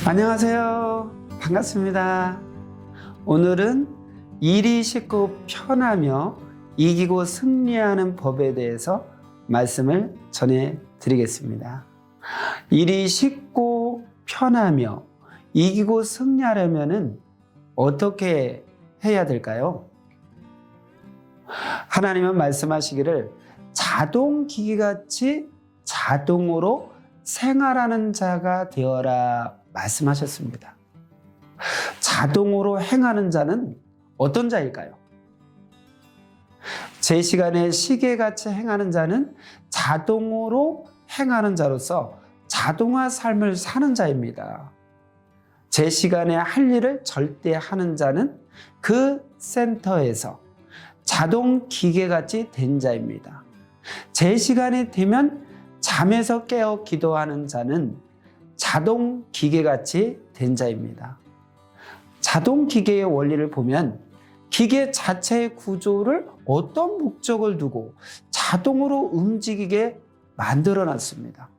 안녕하세요. 반갑습니다. 오늘은 일이 쉽고 편하며 이기고 승리하는 법에 대해서 말씀을 전해 드리겠습니다. 일이 쉽고 편하며 이기고 승리하려면 어떻게 해야 될까요? 하나님은 말씀하시기를 자동기기같이 자동으로 생활하는 자가 되어라 말씀하셨습니다. 자동으로 행하는 자는 어떤 자일까요? 제 시간에 시계같이 행하는 자는 자동으로 행하는 자로서 자동화 삶을 사는 자입니다. 제 시간에 할 일을 절대 하는 자는 그 센터에서 자동 기계같이 된 자입니다. 제 시간이 되면 잠에서 깨어 기도하는 자는 자동 기계같이 된 자입니다. 자동 기계의 원리를 보면 기계 자체의 구조를 어떤 목적을 두고 자동으로 움직이게 만들어 놨습니다.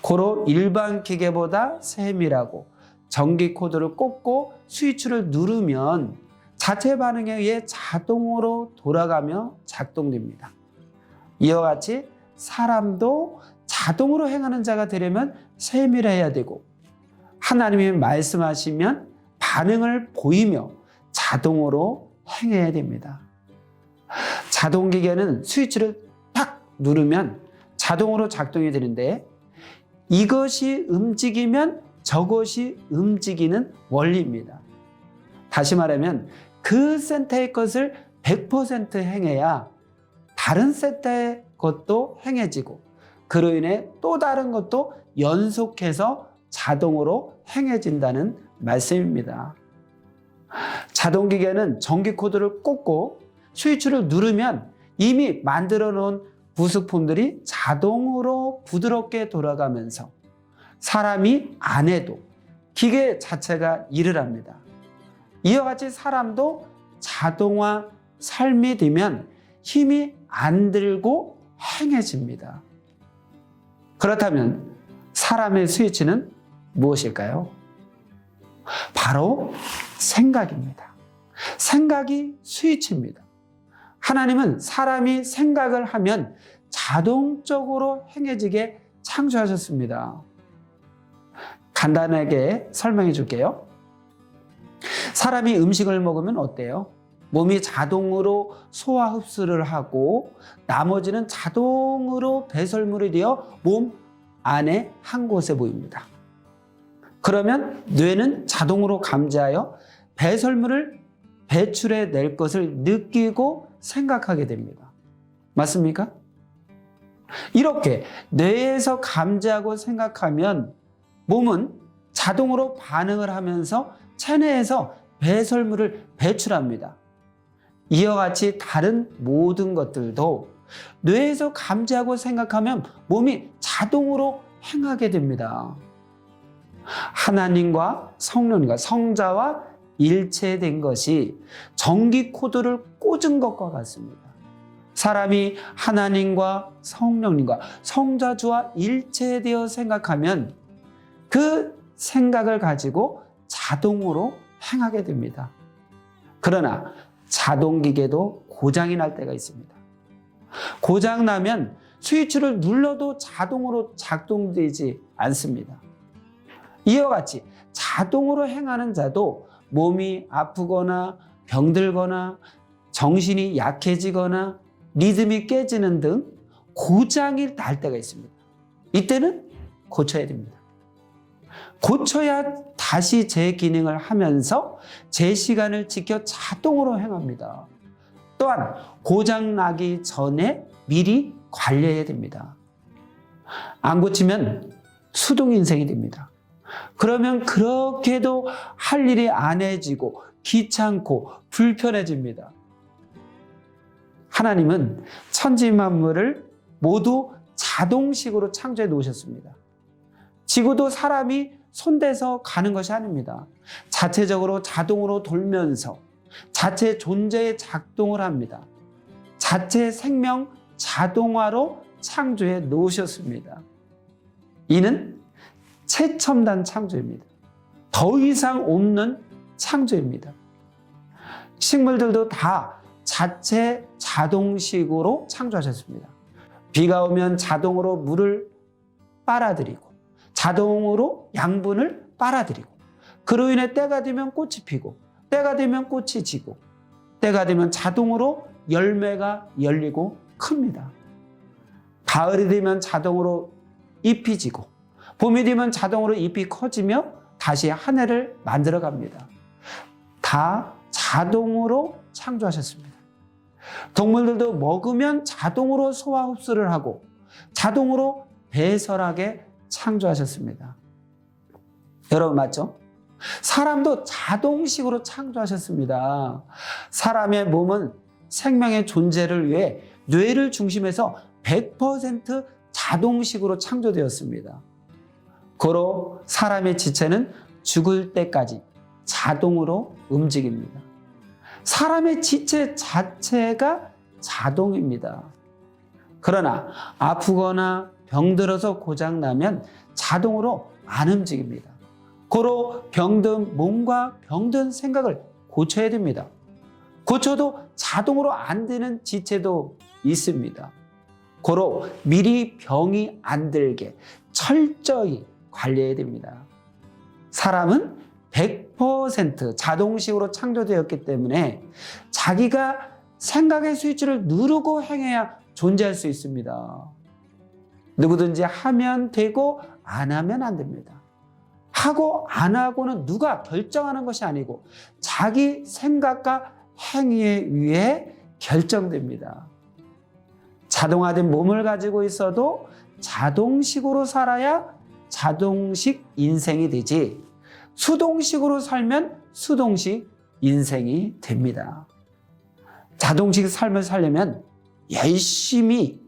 고로 일반 기계보다 세밀하고 전기 코드를 꽂고 스위치를 누르면 자체 반응에 의해 자동으로 돌아가며 작동됩니다. 이와 같이 사람도 자동으로 행하는 자가 되려면 세밀해야 되고 하나님이 말씀하시면 반응을 보이며 자동으로 행해야 됩니다. 자동기계는 스위치를 딱 누르면 자동으로 작동이 되는데 이것이 움직이면 저것이 움직이는 원리입니다. 다시 말하면 그 센터의 것을 100% 행해야 다른 센터의 것도 행해지고 그로 인해 또 다른 것도 연속해서 자동으로 행해진다는 말씀입니다. 자동기계는 전기 코드를 꽂고 스위치를 누르면 이미 만들어 놓은 부속품들이 자동으로 부드럽게 돌아가면서 사람이 안 해도 기계 자체가 일을 합니다. 이와 같이 사람도 자동화 삶이 되면 힘이 안 들고 행해집니다. 그렇다면 사람의 스위치는 무엇일까요? 바로 생각입니다. 생각이 스위치입니다. 하나님은 사람이 생각을 하면 자동적으로 행해지게 창조하셨습니다. 간단하게 설명해 줄게요. 사람이 음식을 먹으면 어때요? 몸이 자동으로 소화 흡수를 하고 나머지는 자동으로 배설물이 되어 몸 안에 한 곳에 보입니다. 그러면 뇌는 자동으로 감지하여 배설물을 배출해 낼 것을 느끼고 생각하게 됩니다. 맞습니까? 이렇게 뇌에서 감지하고 생각하면 몸은 자동으로 반응을 하면서 체내에서 배설물을 배출합니다. 이와 같이 다른 모든 것들도 뇌에서 감지하고 생각하면 몸이 자동으로 행하게 됩니다. 하나님과 성령과 성자와 일체된 것이 전기 코드를 꽂은 것과 같습니다. 사람이 하나님과 성령님과 성자주와 일체되어 생각하면 그 생각을 가지고 자동으로 행하게 됩니다. 그러나 자동기계도 고장이 날 때가 있습니다. 고장 나면 스위치를 눌러도 자동으로 작동되지 않습니다. 이와 같이 자동으로 행하는 자도 몸이 아프거나 병들거나 정신이 약해지거나 리듬이 깨지는 등 고장이 날 때가 있습니다. 이때는 고쳐야 됩니다. 고쳐야 다시 제 기능을 하면서 제 시간을 지켜 자동으로 행합니다. 또한 고장 나기 전에 미리 관리해야 됩니다. 안 고치면 수동 인생이 됩니다. 그러면 그렇게도 할 일이 안 해지고 귀찮고 불편해집니다. 하나님은 천지 만물을 모두 자동식으로 창조해 놓으셨습니다. 지구도 사람이 손대서 가는 것이 아닙니다. 자체적으로 자동으로 돌면서 자체 존재의 작동을 합니다. 자체 생명 자동화로 창조해 놓으셨습니다. 이는 최첨단 창조입니다. 더 이상 없는 창조입니다. 식물들도 다 자체 자동식으로 창조하셨습니다. 비가 오면 자동으로 물을 빨아들이고 자동으로 양분을 빨아들이고 그로 인해 때가 되면 꽃이 피고 때가 되면 꽃이 지고 때가 되면 자동으로 열매가 열리고 큽니다. 가을이 되면 자동으로 잎이 지고 봄이 되면 자동으로 잎이 커지며 다시 한 해를 만들어 갑니다. 다 자동으로 창조하셨습니다. 동물들도 먹으면 자동으로 소화 흡수를 하고 자동으로 배설하게 창조하셨습니다. 여러분 맞죠? 사람도 자동식으로 창조하셨습니다. 사람의 몸은 생명의 존재를 위해 뇌를 중심해서 100% 자동식으로 창조되었습니다. 고로 사람의 지체는 죽을 때까지 자동으로 움직입니다. 사람의 지체 자체가 자동입니다. 그러나 아프거나 병들어서 고장나면 자동으로 안 움직입니다. 고로 병든 몸과 병든 생각을 고쳐야 됩니다. 고쳐도 자동으로 안 되는 지체도 있습니다. 고로 미리 병이 안 들게 철저히 관리해야 됩니다. 사람은 100% 자동식으로 창조되었기 때문에 자기가 생각의 스위치를 누르고 행해야 존재할 수 있습니다. 누구든지 하면 되고 안 하면 안 됩니다. 하고 안 하고는 누가 결정하는 것이 아니고 자기 생각과 행위에 의해 결정됩니다. 자동화된 몸을 가지고 있어도 자동식으로 살아야 자동식 인생이 되지 수동식으로 살면 수동식 인생이 됩니다. 자동식 삶을 살려면 열심히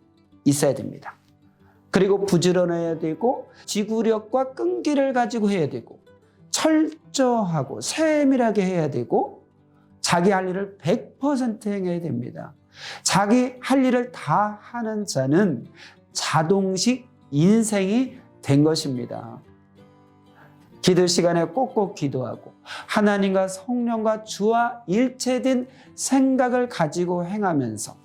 있어야 됩니다. 그리고 부지런해야 되고 지구력과 끈기를 가지고 해야 되고 철저하고 세밀하게 해야 되고 자기 할 일을 100% 행해야 됩니다. 자기 할 일을 다 하는 자는 자동식 인생이 된 것입니다. 기도 시간에 꼭꼭 기도하고 하나님과 성령과 주와 일체된 생각을 가지고 행하면서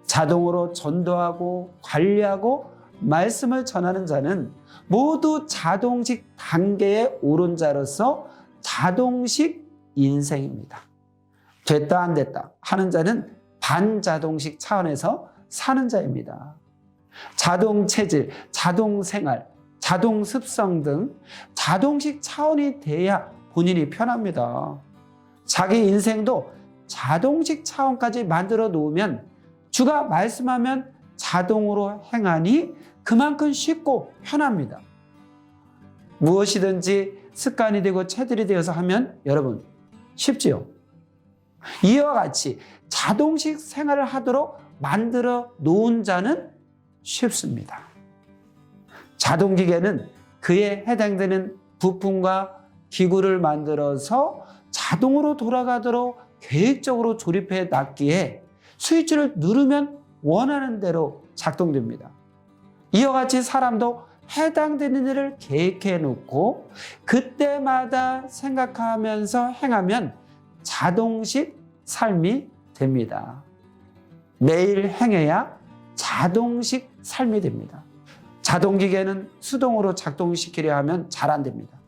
자동으로 전도하고 관리하고 말씀을 전하는 자는 모두 자동식 단계에 오른 자로서 자동식 인생입니다. 됐다 안 됐다 하는 자는 반자동식 차원에서 사는 자입니다. 자동 체질, 자동 생활, 자동 습성 등 자동식 차원이 돼야 본인이 편합니다. 자기 인생도 자동식 차원까지 만들어 놓으면 주가 말씀하면 자동으로 행하니 그만큼 쉽고 편합니다. 무엇이든지 습관이 되고 체질이 되어서 하면 여러분 쉽지요? 이와 같이 자동식 생활을 하도록 만들어 놓은 자는 쉽습니다. 자동기계는 그에 해당되는 부품과 기구를 만들어서 자동으로 돌아가도록 계획적으로 조립해 놨기에 스위치를 누르면 원하는 대로 작동됩니다. 이와 같이 사람도 해당되는 일을 계획해 놓고 그때마다 생각하면서 행하면 자동식 삶이 됩니다. 매일 행해야 자동식 삶이 됩니다. 자동기계는 수동으로 작동시키려 하면 잘 안 됩니다.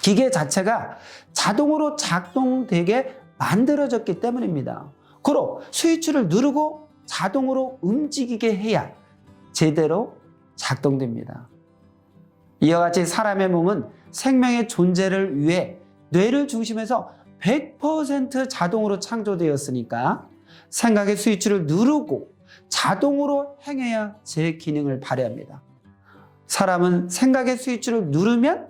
기계 자체가 자동으로 작동되게 만들어졌기 때문입니다. 그로 스위치를 누르고 자동으로 움직이게 해야 제대로 작동됩니다. 이와 같이 사람의 몸은 생명의 존재를 위해 뇌를 중심해서 100% 자동으로 창조되었으니까 생각의 스위치를 누르고 자동으로 행해야 제 기능을 발휘합니다. 사람은 생각의 스위치를 누르면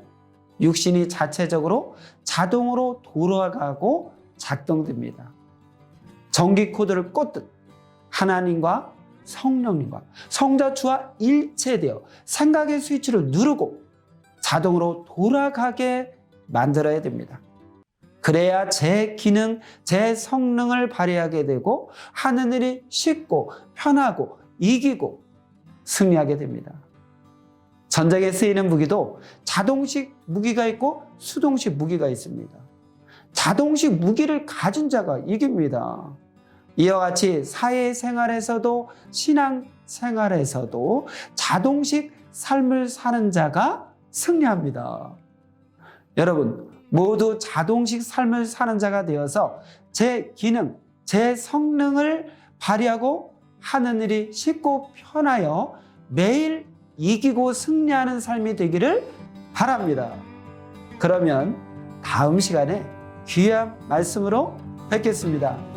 육신이 자체적으로 자동으로 돌아가고 작동됩니다. 전기 코드를 꽂듯 하나님과 성령님과 성자주와 일체되어 생각의 스위치를 누르고 자동으로 돌아가게 만들어야 됩니다. 그래야 제 기능, 제 성능을 발휘하게 되고 하는 일이 쉽고 편하고 이기고 승리하게 됩니다. 전쟁에 쓰이는 무기도 자동식 무기가 있고 수동식 무기가 있습니다. 자동식 무기를 가진 자가 이깁니다. 이와 같이 사회생활에서도 신앙생활에서도 자동식 삶을 사는 자가 승리합니다. 여러분, 모두 자동식 삶을 사는 자가 되어서 제 기능, 제 성능을 발휘하고 하는 일이 쉽고 편하여 매일 이기고 승리하는 삶이 되기를 바랍니다. 그러면 다음 시간에 귀한 말씀으로 뵙겠습니다.